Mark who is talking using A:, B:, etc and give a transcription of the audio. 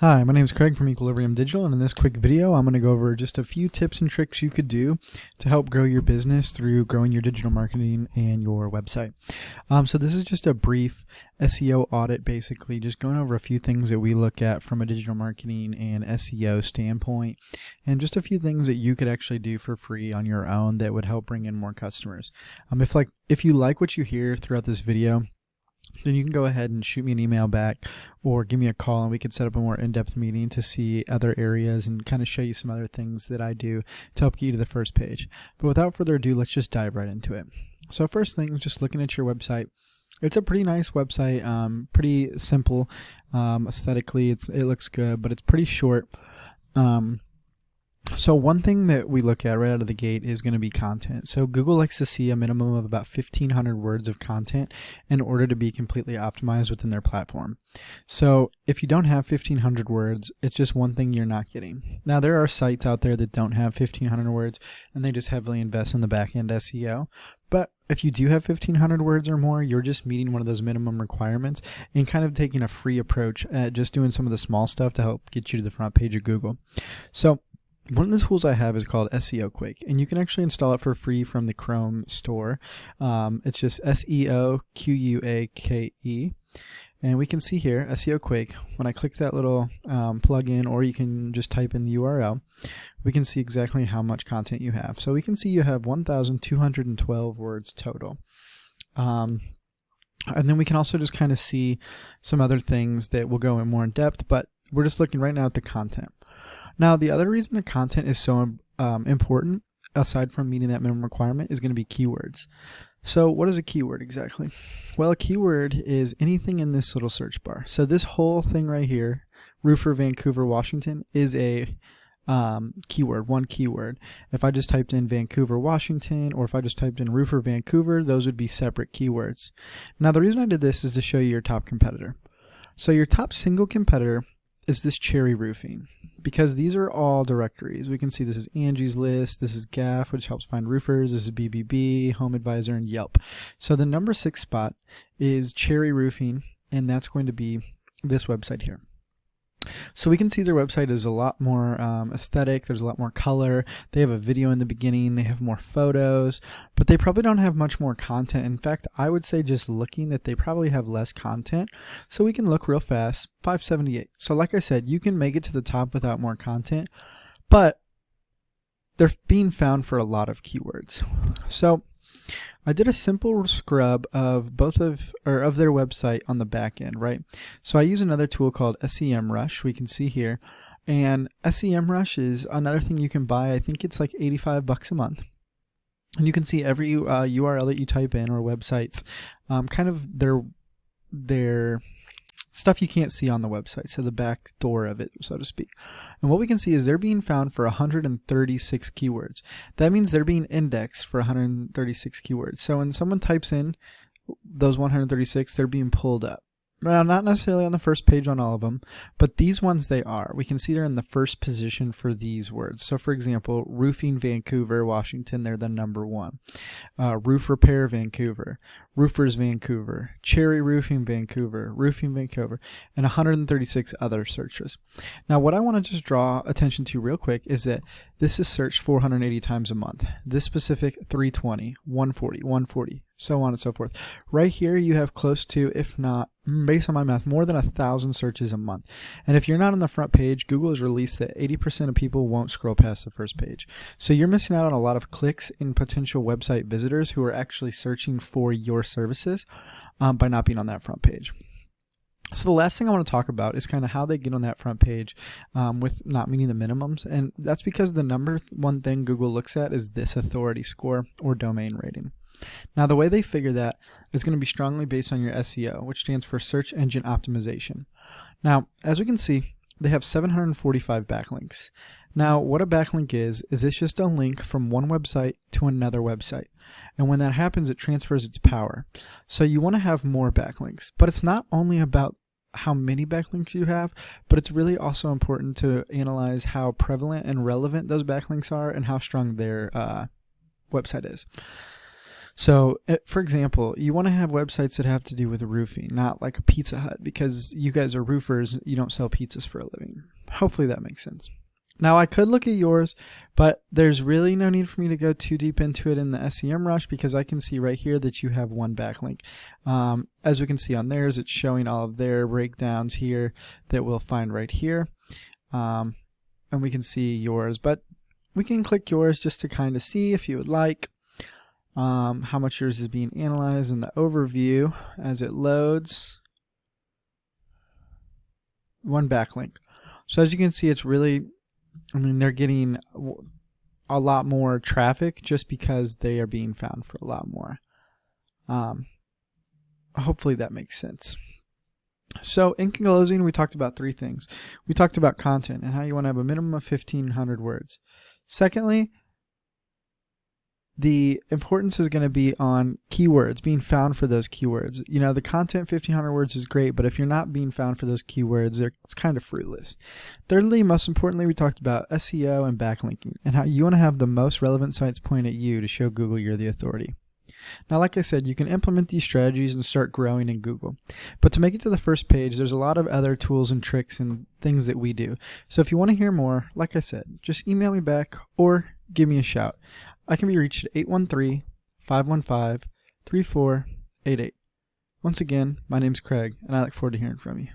A: Hi, my name is Craig from Equilibrium Digital, and in this quick video I'm going to go over just a few tips and tricks you could do to help grow your business through growing your digital marketing and your website. So this is just a brief SEO audit, basically just going over a few things that we look at from a digital marketing and SEO standpoint, and just a few things that you could actually do for free on your own that would help bring in more customers. If you like what you hear throughout this video, then you can go ahead and shoot me an email back or give me a call and we could set up a more in-depth meeting to see other areas and kind of show you some other things that I do to help get you to the first page. But without further ado, let's just dive right into it. So first thing, just looking at your website. It's a pretty nice website, pretty simple aesthetically. It looks good, but it's pretty short. So one thing that we look at right out of the gate is going to be content. So Google likes to see a minimum of about 1,500 words of content in order to be completely optimized within their platform. So if you don't have 1,500 words, it's just one thing you're not getting. Now there are sites out there that don't have 1,500 words and they just heavily invest in the back-end SEO. But if you do have 1,500 words or more, you're just meeting one of those minimum requirements and kind of taking a free approach at just doing some of the small stuff to help get you to the front page of Google. So one of the tools I have is called SEO Quake, and you can actually install it for free from the Chrome store. It's just SEO Quake, and we can see here SEO Quake. When I click that little plugin, or you can just type in the URL, we can see exactly how much content you have. So we can see you have 1,212 words total. And then we can also just kind of see some other things that will go in more in depth, but we're just looking right now at the content. Now, the other reason the content is so important, aside from meeting that minimum requirement, is going to be keywords. So what is a keyword exactly? Well, a keyword is anything in this little search bar. So this whole thing right here, Vancouver, Washington, is a keyword, one keyword. If I just typed in Vancouver, Washington, or if I just typed in Vancouver, those would be separate keywords. Now, the reason I did this is to show you your top competitor. So your top single competitor is this Cherry Roofing, because these are all directories. We can see this is Angie's List, this is GAF, which helps find roofers, this is BBB, Home Advisor, and Yelp. So the number 6 spot is Cherry Roofing, and that's going to be this website here. So we can see their website is a lot more aesthetic, there's a lot more color, they have a video in the beginning, they have more photos, but they probably don't have much more content. In fact, I would say just looking that they probably have less content. So we can look real fast, 578. So like I said, you can make it to the top without more content, but they're being found for a lot of keywords. So I did a simple scrub of their website on the back end, right? So I use another tool called SEMrush, we can see here, and SEMrush is another thing you can buy. I think it's like $85 a month. And you can see every URL that you type in, or websites, kind of their stuff you can't see on the website, so the back door of it, so to speak. And what we can see is they're being found for 136 keywords. That means they're being indexed for 136 keywords. So when someone types in those 136, they're being pulled up. Well, not necessarily on the first page on all of them, but these ones they are. We can see they're in the first position for these words. So for example, Roofing-Vancouver, Washington, they're the number 1. Roof Repair Vancouver, Roofers Vancouver, Cherry Roofing Vancouver, Roofing-Vancouver, and 136 other searches. Now what I want to just draw attention to real quick is that this is searched 480 times a month. This specific 320, 140, 140, so on and so forth. Right here you have close to, if not, based on my math, more than 1,000 searches a month. And if you're not on the front page, Google has released that 80% of people won't scroll past the first page. So you're missing out on a lot of clicks and potential website visitors who are actually searching for your services by not being on that front page. So the last thing I want to talk about is kind of how they get on that front page with not meeting the minimums. And that's because the number one thing Google looks at is this authority score, or domain rating. Now the way they figure that is going to be strongly based on your SEO, which stands for search engine optimization. Now, as we can see, they have 745 backlinks. Now what a backlink is it's just a link from one website to another website. And when that happens, it transfers its power. So you want to have more backlinks, but it's not only about how many backlinks you have, but it's really also important to analyze how prevalent and relevant those backlinks are and how strong their website is. So, for example, you want to have websites that have to do with roofing, not like a Pizza Hut, because you guys are roofers. You don't sell pizzas for a living. Hopefully that makes sense. Now, I could look at yours, but there's really no need for me to go too deep into it in the SEM rush, because I can see right here that you have one backlink. As we can see on theirs, it's showing all of their breakdowns here that we'll find right here. And we can see yours, but we can click yours just to kind of see, if you would like, how much yours is being analyzed in the overview as it loads. One backlink. So as you can see, it's really, they're getting a lot more traffic just because they are being found for a lot more. Hopefully that makes sense. So in closing, we talked about three things. We talked about content and how you want to have a minimum of 1,500 words. Secondly, the importance is going to be on keywords, being found for those keywords. You know, the content 1,500 words is great, but if you're not being found for those keywords, it's kind of fruitless. Thirdly, most importantly, we talked about SEO and backlinking and how you want to have the most relevant sites point at you to show Google you're the authority. Now, like I said, you can implement these strategies and start growing in Google. But to make it to the first page, there's a lot of other tools and tricks and things that we do. So if you want to hear more, like I said, just email me back or give me a shout. I can be reached at 813-515-3488. Once again, my name's Craig, and I look forward to hearing from you.